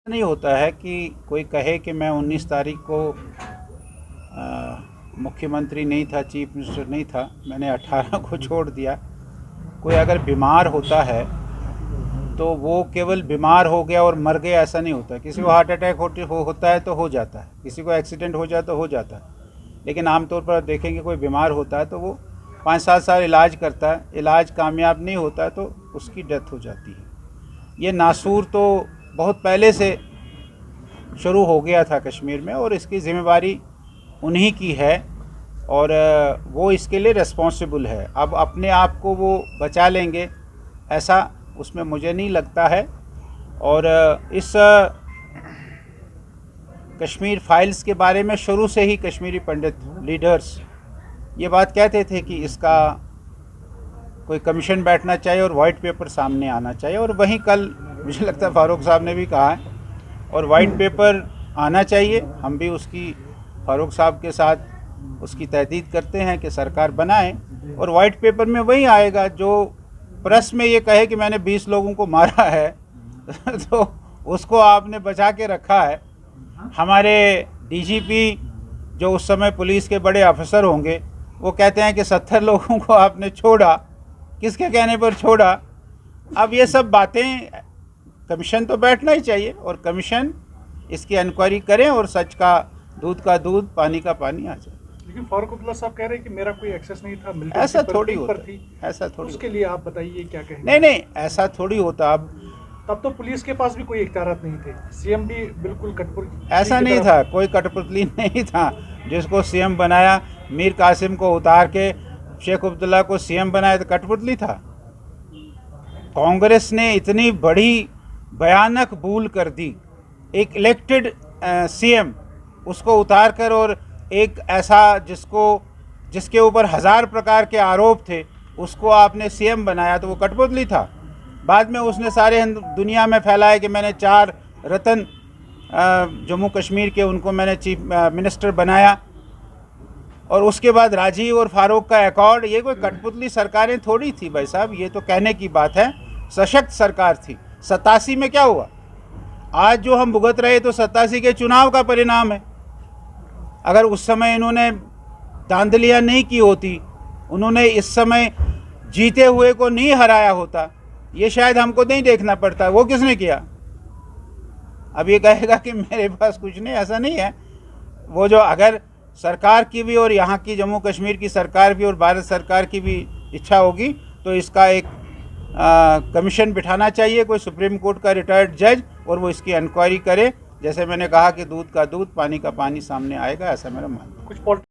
नहीं होता है कि कोई कहे कि मैं 19 तारीख को मुख्यमंत्री नहीं था, चीफ मिनिस्टर नहीं था, मैंने 18 को छोड़ दिया। कोई अगर बीमार होता है तो वो केवल बीमार हो गया और मर गया ऐसा नहीं होता। किसी को हार्ट अटैक होता है तो हो जाता है, किसी को एक्सीडेंट हो जाए तो हो जाता है, लेकिन आमतौर पर देखेंगे कोई बीमार होता है तो वो 5-7 साल इलाज करता है, इलाज कामयाब नहीं होता है तो उसकी डेथ हो जाती है। ये नासूर तो बहुत पहले से शुरू हो गया था कश्मीर में और इसकी ज़िम्मेवारी उन्हीं की है और वो इसके लिए रिस्पॉन्सिबल है। अब अपने आप को वो बचा लेंगे ऐसा उसमें मुझे नहीं लगता है। और इस कश्मीर फाइल्स के बारे में शुरू से ही कश्मीरी पंडित लीडर्स ये बात कहते थे कि इसका कोई कमीशन बैठना चाहिए और वाइट पेपर सामने आना चाहिए, और वहीं कल मुझे लगता है फारूक साहब ने भी कहा है और वाइट पेपर आना चाहिए। हम भी उसकी फारूक साहब के साथ उसकी तहदीद करते हैं कि सरकार बनाए और वाइट पेपर में वही आएगा जो प्रेस में ये कहे कि मैंने 20 लोगों को मारा है तो उसको आपने बचा के रखा है। हमारे डीजीपी जो उस समय पुलिस के बड़े अफसर होंगे वो कहते हैं कि 70 लोगों को आपने छोड़ा, किसके कहने पर छोड़ा। अब ये सब बातें, कमीशन तो बैठना ही चाहिए और कमीशन इसकी इंक्वायरी करें और सच का दूध पानी का पानी आ जाए। लेकिन फारूक अब्दुल्ला साहब कह रहे हैं कि मेरा कोई एक्सेस नहीं था, ऐसा थोड़ी होता, ऐसा थोड़ी उसके लिए आप बताइए क्या कहेंगे। नहीं ऐसा थोड़ी होता। अब तब तो पुलिस के पास भी कोई इख्तियारात नहीं थे, सीएम भी बिल्कुल कठपुतली ऐसा नहीं था, कोई कठपुतली नहीं था। जिसको सीएम बनाया मीर कासिम को उतार के शेख अब्दुल्ला को सीएम बनाया तो कठपुतली था। कांग्रेस ने इतनी बड़ी भयानक भूल कर दी, एक इलेक्टेड सीएम उसको उतार कर और एक ऐसा जिसके ऊपर 1000 प्रकार के आरोप थे उसको आपने सीएम बनाया तो वो कठपुतली था। बाद में उसने सारे दुनिया में फैलाया कि मैंने 4 रतन जम्मू कश्मीर के उनको मैंने चीफ मिनिस्टर बनाया, और उसके बाद राजीव और फारूक का अकॉर्ड। ये कोई कठपुतली सरकारें थोड़ी थी भाई साहब, ये तो कहने की बात है। सशक्त सरकार थी। 87 में क्या हुआ? आज जो हम भुगत रहे तो 87 के चुनाव का परिणाम है। अगर उस समय इन्होंने धांधलियाँ नहीं की होती, उन्होंने इस समय जीते हुए को नहीं हराया होता, ये शायद हमको नहीं देखना पड़ता। वो किसने किया? अब ये कहेगा कि मेरे पास कुछ नहीं, ऐसा नहीं है। वो जो अगर सरकार की भी और यहाँ की जम्मू कश्मीर की सरकार भी और भारत सरकार की भी इच्छा होगी तो इसका एक कमीशन बिठाना चाहिए, कोई सुप्रीम कोर्ट का रिटायर्ड जज, और वो इसकी इंक्वायरी करे। जैसे मैंने कहा कि दूध का दूध पानी का पानी सामने आएगा, ऐसा मेरा मानना है। कुछ